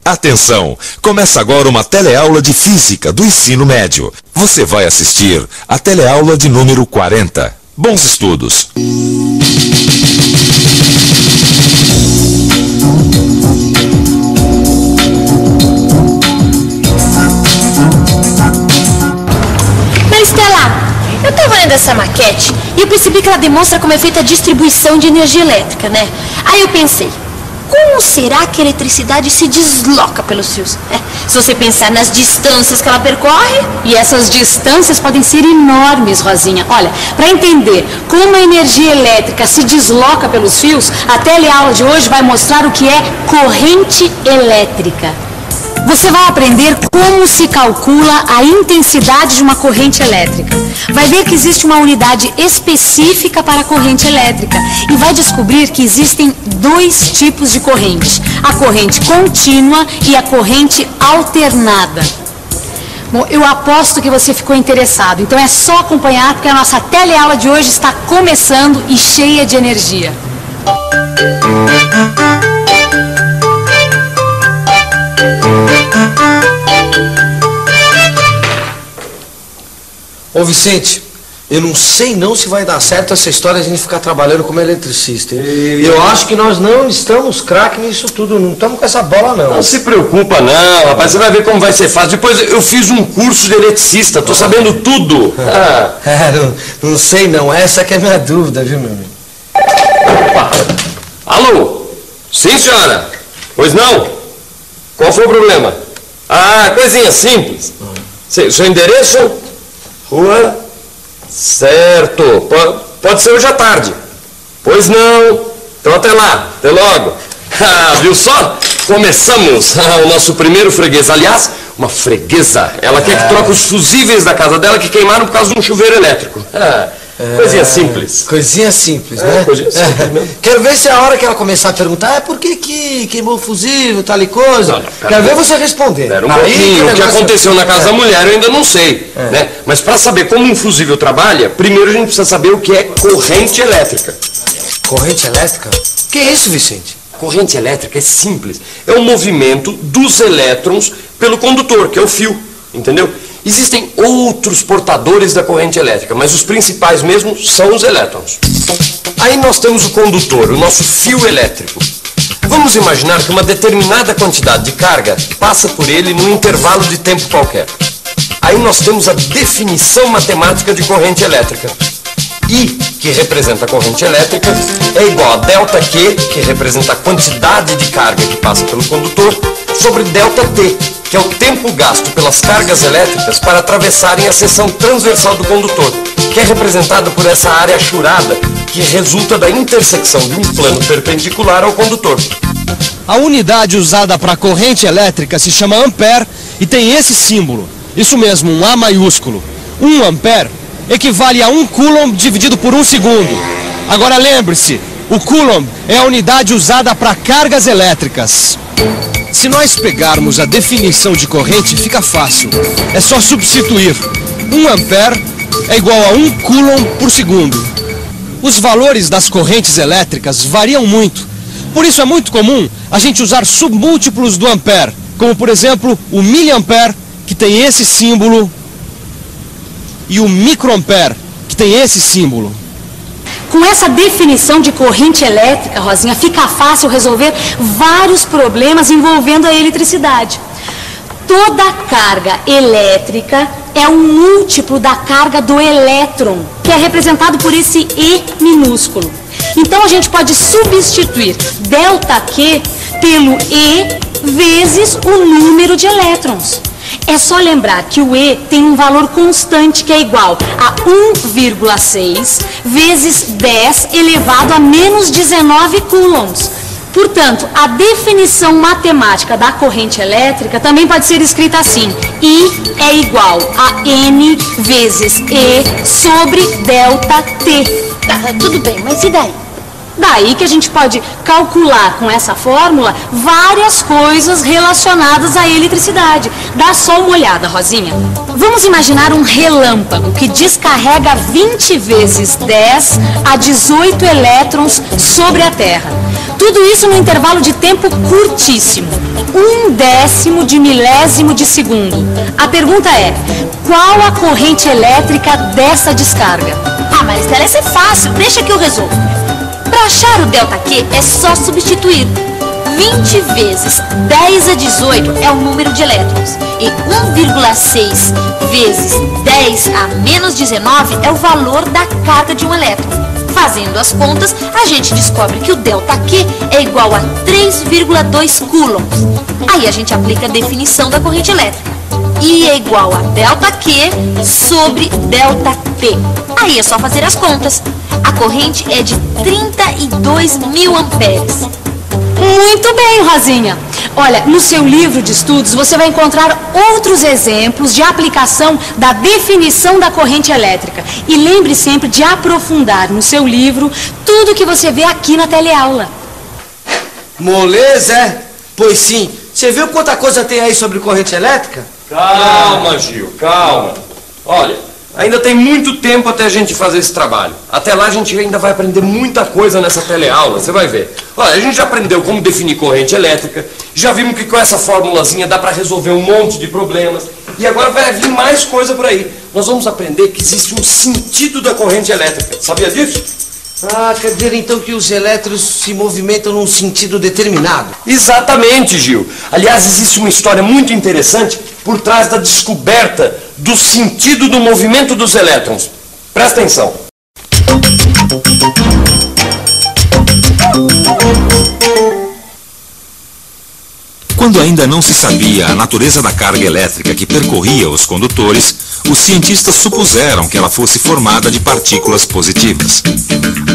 Atenção! Começa agora uma teleaula de Física do ensino médio. Você vai assistir a teleaula de número 40. Bons estudos! Estela, eu tava lendo essa maquete e eu percebi que ela demonstra como é feita a distribuição de energia elétrica, né? Aí eu pensei, como será que a eletricidade se desloca pelos fios? Se você pensar nas distâncias que ela percorre... E essas distâncias podem ser enormes, Rosinha. Olha, para entender como a energia elétrica se desloca pelos fios, a teleaula de hoje vai mostrar o que é corrente elétrica. Você vai aprender como se calcula a intensidade de uma corrente elétrica. Vai ver que existe uma unidade específica para a corrente elétrica e vai descobrir que existem dois tipos de corrente: a corrente contínua e a corrente alternada. Bom, eu aposto que você ficou interessado, então é só acompanhar porque a nossa teleaula de hoje está começando e cheia de energia. Ô Vicente, eu não sei não se vai dar certo essa história de a gente ficar trabalhando como eletricista. Eu acho que nós não estamos craque nisso tudo, não estamos com essa bola não. Não se preocupa não, rapaz, você vai ver como vai ser fácil. Depois eu fiz um curso de eletricista, tô sabendo tudo. Não sei não, essa que é a minha dúvida, viu meu amigo? Opa. Alô? Sim, senhora? Pois não? Qual foi o problema? Ah, coisinha simples. Seu endereço? Rua? Certo. Pode ser hoje à tarde. Pois não. Então até lá. Até logo. Viu só? Começamos o nosso primeiro freguês. Aliás, uma freguesa. Ela quer que troque os fusíveis da casa dela que queimaram por causa de um chuveiro elétrico. Coisinha simples. Coisinha simples, né? Coisinha simples mesmo. Quero ver se a hora que ela começar a perguntar por que queimou o fusível, tal e coisa. Não, quero ver você responder. Pera um pouquinho, o que aconteceu na casa da mulher eu ainda não sei. Né? Mas para saber como um fusível trabalha, primeiro a gente precisa saber o que é corrente elétrica. Corrente elétrica? Que é isso, Vicente? Corrente elétrica é simples. É o movimento dos elétrons pelo condutor, que é o fio. Entendeu? Existem outros portadores da corrente elétrica, mas os principais mesmo são os elétrons. Aí nós temos o condutor, o nosso fio elétrico. Vamos imaginar que uma determinada quantidade de carga passa por ele num intervalo de tempo qualquer. Aí nós temos a definição matemática de corrente elétrica. I, que representa a corrente elétrica, é igual a delta Q, que representa a quantidade de carga que passa pelo condutor, sobre delta T, que é o tempo gasto pelas cargas elétricas para atravessarem a seção transversal do condutor, que é representada por essa área achurada, que resulta da intersecção de um plano perpendicular ao condutor. A unidade usada para a corrente elétrica se chama ampere e tem esse símbolo. Isso mesmo, um A maiúsculo. 1 ampere equivale a 1 coulomb dividido por 1 segundo. Agora lembre-se, o coulomb é a unidade usada para cargas elétricas. Se nós pegarmos a definição de corrente, fica fácil. É só substituir. 1 ampere é igual a 1 coulomb por segundo. Os valores das correntes elétricas variam muito. Por isso é muito comum a gente usar submúltiplos do ampere, como por exemplo o miliampere, que tem esse símbolo, e o microampere, que tem esse símbolo. Com essa definição de corrente elétrica, Rosinha, fica fácil resolver vários problemas envolvendo a eletricidade. Toda carga elétrica é um múltiplo da carga do elétron, que é representado por esse E minúsculo. Então a gente pode substituir delta Q pelo E vezes o número de elétrons. É só lembrar que o E tem um valor constante que é igual a 1,6 vezes 10 elevado a menos 19 coulombs. Portanto, a definição matemática da corrente elétrica também pode ser escrita assim: I é igual a N vezes E sobre delta T. Tudo bem, mas e daí? Daí que a gente pode calcular com essa fórmula várias coisas relacionadas à eletricidade. Dá só uma olhada, Rosinha. Vamos imaginar um relâmpago que descarrega 20 vezes 10 a 18 elétrons sobre a Terra. Tudo isso num intervalo de tempo curtíssimo, 1/10 de milésimo de segundo. A pergunta é, qual a corrente elétrica dessa descarga? Ah, Maristela, essa é fácil, deixa que eu resolvo. Para achar o ΔQ é só substituir. 20 vezes 10 a 18 é o número de elétrons e 1,6 vezes 10 a menos 19 é o valor da carga de um elétron. Fazendo as contas, a gente descobre que o ΔQ é igual a 3,2 coulombs. Aí a gente aplica a definição da corrente elétrica. I é igual a ΔQ sobre ΔT. Aí é só fazer as contas. A corrente é de 32.000 amperes. Muito bem, Rosinha. Olha, no seu livro de estudos você vai encontrar outros exemplos de aplicação da definição da corrente elétrica. E lembre sempre de aprofundar no seu livro tudo que você vê aqui na teleaula. Moleza, é? Pois sim. Você viu quanta coisa tem aí sobre corrente elétrica? Calma, Gil, calma. Olha, ainda tem muito tempo até a gente fazer esse trabalho. Até lá a gente ainda vai aprender muita coisa nessa teleaula, você vai ver. Olha, a gente já aprendeu como definir corrente elétrica, já vimos que com essa formulazinha dá para resolver um monte de problemas, e agora vai vir mais coisa por aí. Nós vamos aprender que existe um sentido da corrente elétrica. Sabia disso? Ah, quer dizer então que os elétrons se movimentam num sentido determinado? Exatamente, Gil. Aliás, existe uma história muito interessante por trás da descoberta do sentido do movimento dos elétrons. Presta atenção. Quando ainda não se sabia a natureza da carga elétrica que percorria os condutores, os cientistas supuseram que ela fosse formada de partículas positivas.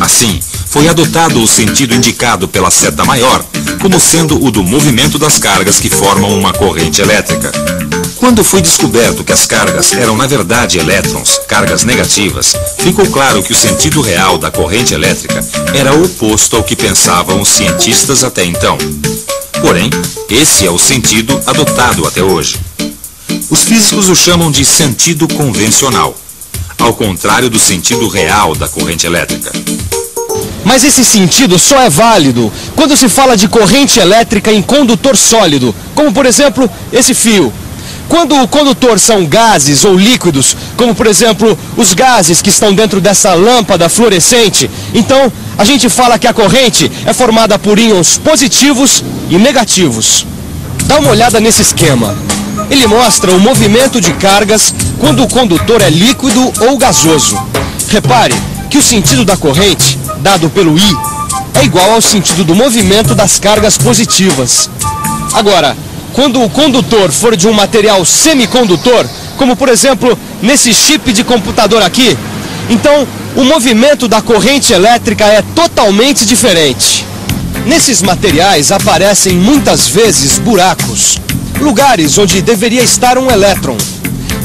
Assim, foi adotado o sentido indicado pela seta maior, como sendo o do movimento das cargas que formam uma corrente elétrica. Quando foi descoberto que as cargas eram na verdade elétrons, cargas negativas, ficou claro que o sentido real da corrente elétrica era oposto ao que pensavam os cientistas até então. Porém, esse é o sentido adotado até hoje. Os físicos o chamam de sentido convencional, ao contrário do sentido real da corrente elétrica. Mas esse sentido só é válido quando se fala de corrente elétrica em condutor sólido, como por exemplo esse fio. Quando o condutor são gases ou líquidos, como por exemplo os gases que estão dentro dessa lâmpada fluorescente, então a gente fala que a corrente é formada por íons positivos e negativos. Dá uma olhada nesse esquema. Ele mostra o movimento de cargas quando o condutor é líquido ou gasoso. Repare que o sentido da corrente, dado pelo I, é igual ao sentido do movimento das cargas positivas. Agora, quando o condutor for de um material semicondutor, como por exemplo nesse chip de computador aqui, então o movimento da corrente elétrica é totalmente diferente. Nesses materiais aparecem muitas vezes buracos, lugares onde deveria estar um elétron.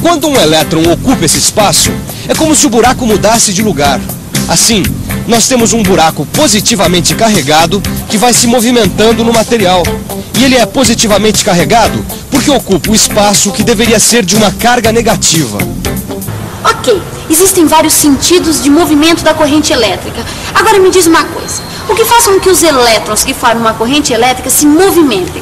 Quando um elétron ocupa esse espaço, é como se o buraco mudasse de lugar. Assim, nós temos um buraco positivamente carregado que vai se movimentando no material. E ele é positivamente carregado porque ocupa o espaço que deveria ser de uma carga negativa. Ok, existem vários sentidos de movimento da corrente elétrica. Agora me diz uma coisa, o que faz com que os elétrons que formam uma corrente elétrica se movimentem?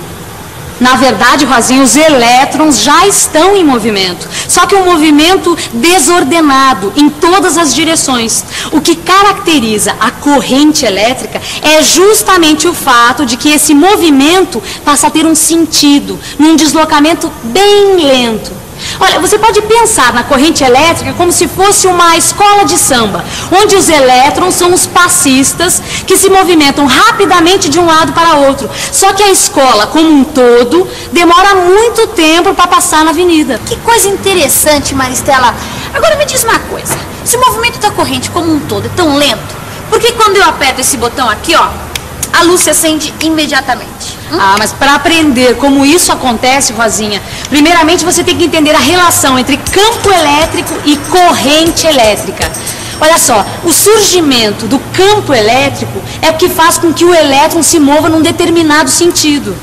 Na verdade, Rosinha, os elétrons já estão em movimento, só que um movimento desordenado em todas as direções. O que caracteriza a corrente elétrica é justamente o fato de que esse movimento passa a ter um sentido, num deslocamento bem lento. Olha, você pode pensar na corrente elétrica como se fosse uma escola de samba, onde os elétrons são os passistas que se movimentam rapidamente de um lado para outro. Só que a escola, como um todo, demora muito tempo para passar na avenida. Que coisa interessante, Maristela. Agora me diz uma coisa, se o movimento da corrente como um todo é tão lento, por que quando eu aperto esse botão aqui, ó, a luz se acende imediatamente? Ah, mas para aprender como isso acontece, Rosinha, primeiramente você tem que entender a relação entre campo elétrico e corrente elétrica. Olha só, o surgimento do campo elétrico é o que faz com que o elétron se mova num determinado sentido.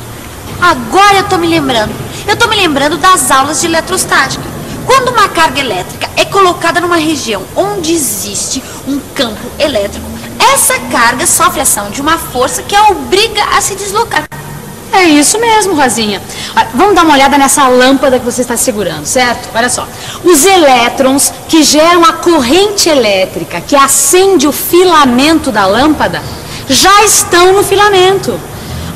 Agora eu tô me lembrando. Eu tô me lembrando das aulas de eletrostática. Quando uma carga elétrica é colocada numa região onde existe um campo elétrico, essa carga sofre a ação de uma força que a obriga a se deslocar. É isso mesmo, Rosinha. Olha, vamos dar uma olhada nessa lâmpada que você está segurando, certo? Olha só. Os elétrons que geram a corrente elétrica que acende o filamento da lâmpada já estão no filamento.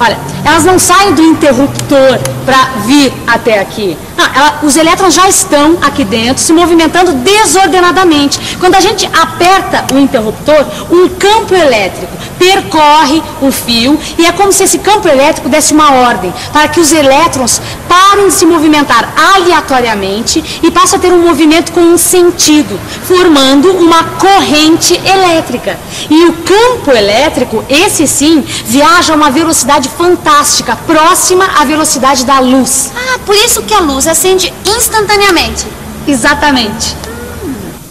Olha, elas não saem do interruptor para vir até aqui. Não, os elétrons já estão aqui dentro, se movimentando desordenadamente. Quando a gente aperta o interruptor, um campo elétrico percorre o fio e é como se esse campo elétrico desse uma ordem para que os elétrons parem de se movimentar aleatoriamente e passem a ter um movimento com um sentido, formando uma corrente elétrica. E o campo elétrico, esse sim, viaja a uma velocidade fantástica, próxima à velocidade da luz. Ah, por isso que a luz acende instantaneamente. Exatamente.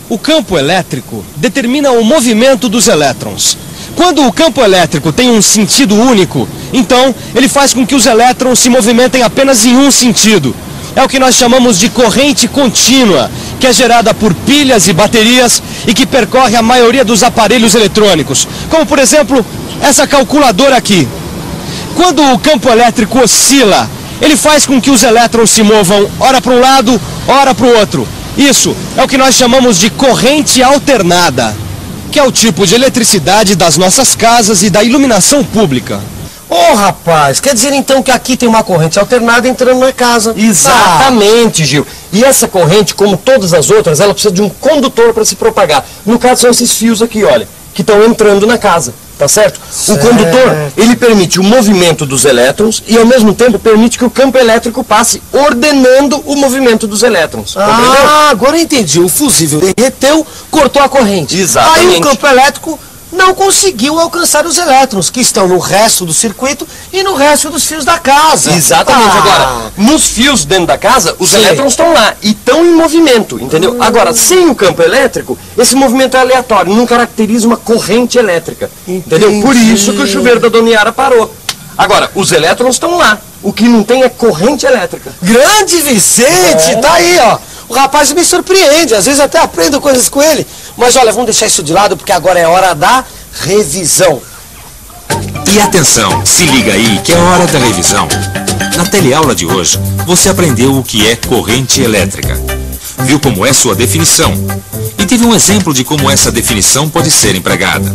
O campo elétrico determina o movimento dos elétrons. Quando o campo elétrico tem um sentido único, então ele faz com que os elétrons se movimentem apenas em um sentido. É o que nós chamamos de corrente contínua, que é gerada por pilhas e baterias e que percorre a maioria dos aparelhos eletrônicos, como por exemplo essa calculadora aqui. Quando o campo elétrico oscila, ele faz com que os elétrons se movam ora para um lado, ora para o outro. Isso é o que nós chamamos de corrente alternada, que é o tipo de eletricidade das nossas casas e da iluminação pública. Ô, rapaz, quer dizer então que aqui tem uma corrente alternada entrando na casa. Exatamente, Gil. E essa corrente, como todas as outras, ela precisa de um condutor para se propagar. No caso são esses fios aqui, olha, que estão entrando na casa. Tá certo? O condutor, ele permite o movimento dos elétrons e ao mesmo tempo permite que o campo elétrico passe ordenando o movimento dos elétrons. Compreendeu? Agora eu entendi. O fusível derreteu, cortou a corrente. Exatamente. Aí o campo elétrico não conseguiu alcançar os elétrons, que estão no resto do circuito e no resto dos fios da casa. Exatamente. Agora, nos fios dentro da casa, os elétrons estão lá e estão em movimento, entendeu? Agora, sem o campo elétrico, esse movimento é aleatório, não caracteriza uma corrente elétrica. Entendeu? Por isso que o chuveiro da Dona Yara parou. Agora, os elétrons estão lá. O que não tem é corrente elétrica. Grande Vicente, tá aí, ó. O rapaz me surpreende, às vezes até aprendo coisas com ele. Mas olha, vamos deixar isso de lado porque agora é hora da revisão. E atenção, se liga aí que é hora da revisão. Na teleaula de hoje, você aprendeu o que é corrente elétrica. Viu como é sua definição. E teve um exemplo de como essa definição pode ser empregada.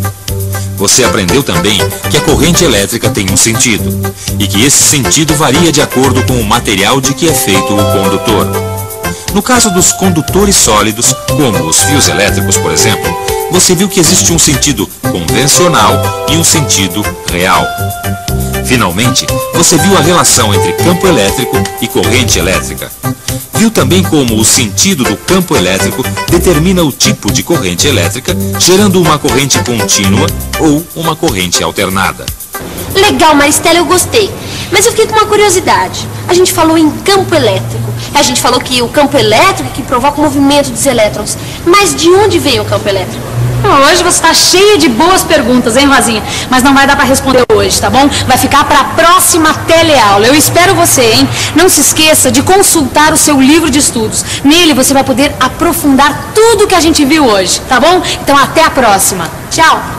Você aprendeu também que a corrente elétrica tem um sentido, e que esse sentido varia de acordo com o material de que é feito o condutor. No caso dos condutores sólidos, como os fios elétricos, por exemplo, você viu que existe um sentido convencional e um sentido real. Finalmente, você viu a relação entre campo elétrico e corrente elétrica. Viu também como o sentido do campo elétrico determina o tipo de corrente elétrica, gerando uma corrente contínua ou uma corrente alternada. Legal, Maristela, eu gostei. Mas eu fiquei com uma curiosidade. A gente falou em campo elétrico. A gente falou que o campo elétrico é que provoca o movimento dos elétrons. Mas de onde veio o campo elétrico? Hoje você está cheia de boas perguntas, hein, Rosinha? Mas não vai dar para responder hoje, tá bom? Vai ficar para a próxima teleaula. Eu espero você, hein? Não se esqueça de consultar o seu livro de estudos. Nele você vai poder aprofundar tudo que a gente viu hoje, tá bom? Então até a próxima. Tchau!